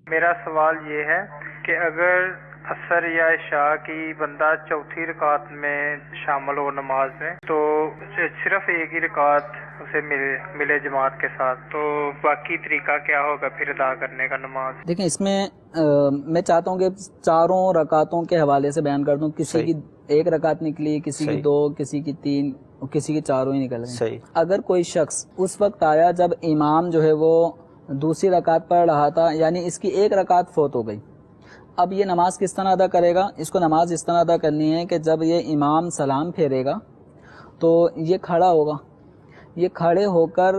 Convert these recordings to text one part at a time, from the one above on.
میرا سوال یہ ہے کہ اگر عصر یا عشاء کی بندہ چوتھی رکعت میں شامل ہو نماز میں، تو صرف ایک ہی رکعت اسے ملے جماعت کے ساتھ، تو باقی طریقہ کیا ہوگا پھر ادا کرنے کا نماز؟ دیکھیں، اس میں میں چاہتا ہوں کہ چاروں رکعتوں کے حوالے سے بیان کر دوں. کسی کی ایک رکعت نکلی، کسی کی دو، کسی کی تین، کسی کی چاروں ہی نکل گئی. اگر کوئی شخص اس وقت آیا جب امام جو ہے وہ دوسری رکعت پڑھ رہا تھا، یعنی اس کی ایک رکعت فوت ہو گئی، اب یہ نماز کس طرح ادا کرے گا؟ اس کو نماز اس طرح ادا کرنی ہے کہ جب یہ امام سلام پھیرے گا تو یہ کھڑا ہوگا، یہ کھڑے ہو کر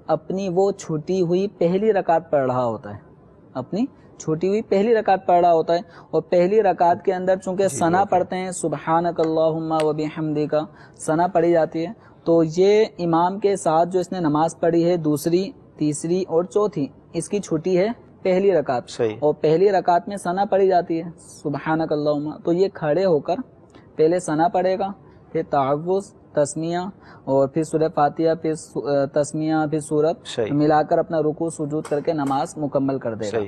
اپنی وہ چھوٹی ہوئی پہلی رکعت پڑھ رہا ہوتا ہے، اپنی چھوٹی ہوئی پہلی رکعت پڑھ رہا ہوتا ہے. اور پہلی رکعت کے اندر چونکہ ثنا پڑھتے ہیں، سبحانک اللہم و بحمدک، ثنا پڑھی جاتی ہے، تو یہ امام کے ساتھ جو اس نے نماز پڑھی ہے دوسری، تیسری اور چوتھی، اس کی چھٹی ہے پہلی رکعت، اور پہلی رکعت میں ثنا پڑھی جاتی ہے سبحانک اللہم. تو یہ کھڑے ہو کر پہلے ثنا پڑھے گا، پھر تعوذ، تسمیہ، اور پھر سورہ فاتحہ، پھر تسمیہ، پھر سورت ملا کر اپنا رکوع سجود کر کے نماز مکمل کر دے گا.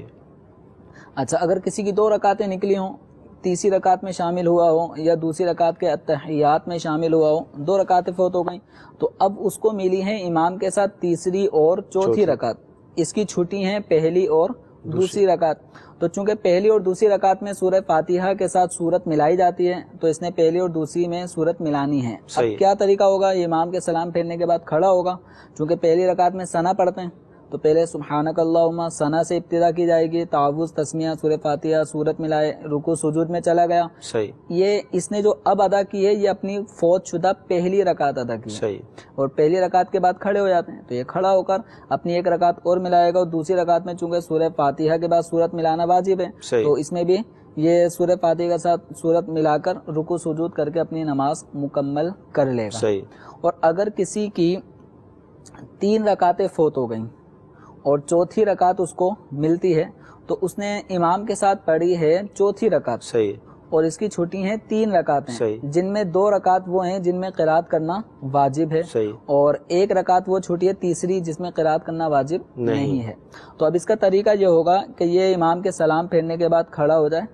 اچھا، اگر کسی کی دو رکعتیں نکلی ہوں، تیسری رکعت میں شامل ہوا ہو یا دوسری رکعت کے اتحیات میں شامل ہوا ہو، دو رکعتیں فوت ہو گئیں، تو اب اس کو ملی ہیں امام کے ساتھ تیسری اور چوتھی رکعت. اس کی چھٹی ہیں پہلی اور دوسری رکعت. تو چونکہ پہلی اور دوسری رکعت میں سورہ فاتحہ کے ساتھ سورت ملائی جاتی ہے، تو اس نے پہلی اور دوسری میں سورت ملانی ہے. اب کیا طریقہ ہوگا؟ یہ امام کے سلام پھیرنے کے بعد کھڑا ہوگا، چونکہ پہلی رکعت میں ثنا پڑھتے ہیں تو پہلے سبحانک اللہم ثنا سے ابتدا کی جائے گی، تعوذ، تسمیہ، سورہ فاتحہ، سورت ملائے، رکوع سجود میں چلا گیا. یہ اس نے جو اب ادا کی ہے یہ اپنی فوت شدہ پہلی رکعت ادا کی ہے، اور پہلی رکعت کے بعد کھڑے ہو جاتے ہیں. تو یہ کھڑا ہو کر اپنی ایک رکعت اور ملائے گا، اور دوسری رکعت میں چونکہ سورہ فاتحہ کے بعد سورت ملانا واجب ہے، تو اس میں بھی یہ سورہ فاتحہ کے ساتھ سورت ملا کر رکوع سجود کر کے اپنی نماز مکمل کر لے گا. اور اگر کسی کی 3 رکعتیں فوت ہو گئیں اور چوتھی رکعت اس کو ملتی ہے، تو اس نے امام کے ساتھ پڑھی ہے چوتھی رکعت، اور اس کی چھٹی ہیں 3 رکعتیں، جن میں 2 رکعت وہ ہیں جن میں قرات کرنا واجب ہے، اور 1 رکعت وہ چھٹی ہے تیسری جس میں قرات کرنا واجب نہیں ہے. تو اب اس کا طریقہ یہ ہوگا کہ یہ امام کے سلام پھیرنے کے بعد کھڑا ہو جائے،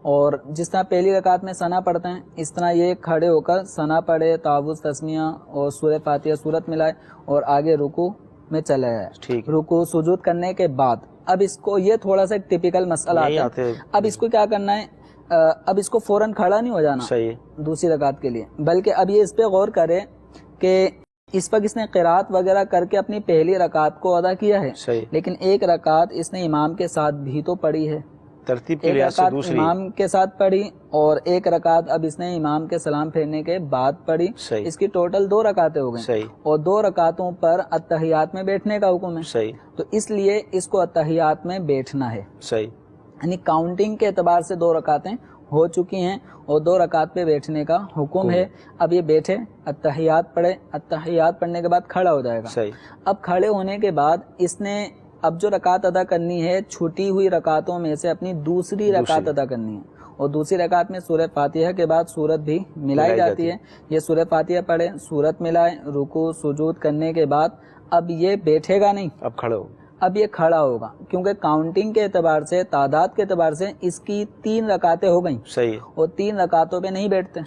اور جس طرح پہلی رکعت میں ثنا پڑھتے ہیں اس طرح یہ کھڑے ہو کر ثنا پڑھے، تعوذ، تسمیہ اور سورہ فاتحہ سورت ملائے، اور آگے رکوع میں چلا جائے. رکوع سجود کرنے کے بعد اب اس کو یہ تھوڑا سا ٹپیکل مسئلہ آتا ہے. اب اس کو کیا کرنا ہے؟ اب اس کو فوراً کھڑا نہیں ہو جانا دوسری رکعت کے لیے، بلکہ اب یہ اس پہ غور کرے کہ اس وقت اس نے قرات وغیرہ کر کے اپنی پہلی رکعت کو ادا کیا ہے، لیکن ایک رکعت اس نے امام کے ساتھ بھی تو پڑھی ہے، ترتیب کے لحاظ سے دوسری امام کے ساتھ پڑھی، اور ایک رکعت اب اس نے امام کے سلام پھیرنے کے بعد پڑھی. اس کی ٹوٹل 2 رکعتیں ہو گئیں، اور 2 رکعتوں پر اتحیات میں بیٹھنے کا حکم ہے، تو اس لیے اس کو اتحیات میں بیٹھنا ہے. یعنی کاؤنٹنگ کے اعتبار سے 2 رکعتیں ہو چکی ہیں اور 2 رکعت پہ بیٹھنے کا حکم ہے. اب یہ بیٹھے، اتحیات پڑھے، اتحیات پڑھنے کے بعد کھڑا ہو جائے گا. اب کھڑے ہونے کے بعد اس نے اب جو رکعت ادا کرنی ہے چھوٹی ہوئی رکعتوں میں سے اپنی دوسری رکعت ادا کرنی ہے، اور دوسری رکعت میں سورہ فاتحہ کے بعد سورت بھی ملائی جاتی ہے. یہ سورہ فاتحہ پڑھے، سورت ملائے، رکوع سجود کرنے کے بعد اب یہ بیٹھے گا نہیں، اب کھڑا ہو، اب یہ کھڑا ہوگا، کیونکہ کاؤنٹنگ کے اعتبار سے، تعداد کے اعتبار سے اس کی 3 رکعتیں ہو گئیں، اور 3 رکعتوں پہ نہیں بیٹھتے،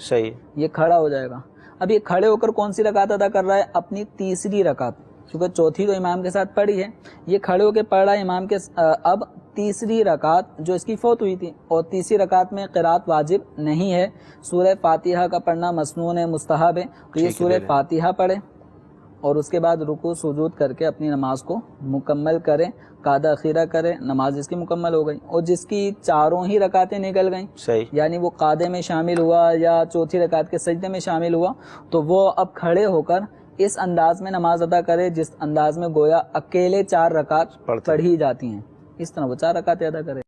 یہ کھڑا ہو جائے گا. اب یہ کھڑے ہو کر کون سی رکعت ادا کر رہا ہے؟ اپنی تیسری رکعت، کیونکہ چوتھی تو امام کے ساتھ پڑھی ہے، یہ کھڑے ہو کے پڑھ رہا ہے امام کے. اب تیسری رکعت جو اس کی فوت ہوئی تھی، اور تیسری رکعت میں قرات واجب نہیں ہے، سورہ فاتحہ کا پڑھنا مسنون ہے، مستحب ہے، تو یہ سورہ فاتحہ پڑھے اور اس کے بعد رکوع سجود کر کے اپنی نماز کو مکمل کرے، قعدہ اخیرہ کرے، نماز اس کی مکمل ہو گئی. اور جس کی 4 ہی رکعتیں نکل گئیں، یعنی وہ قعدے میں شامل ہوا یا چوتھی رکعت کے سجدے میں شامل ہوا، تو وہ اب کھڑے ہو کر اس انداز میں نماز ادا کرے جس انداز میں گویا اکیلے 4 رکعت پڑھی جاتی ہیں، اس طرح وہ 4 رکعتیں ادا کرے.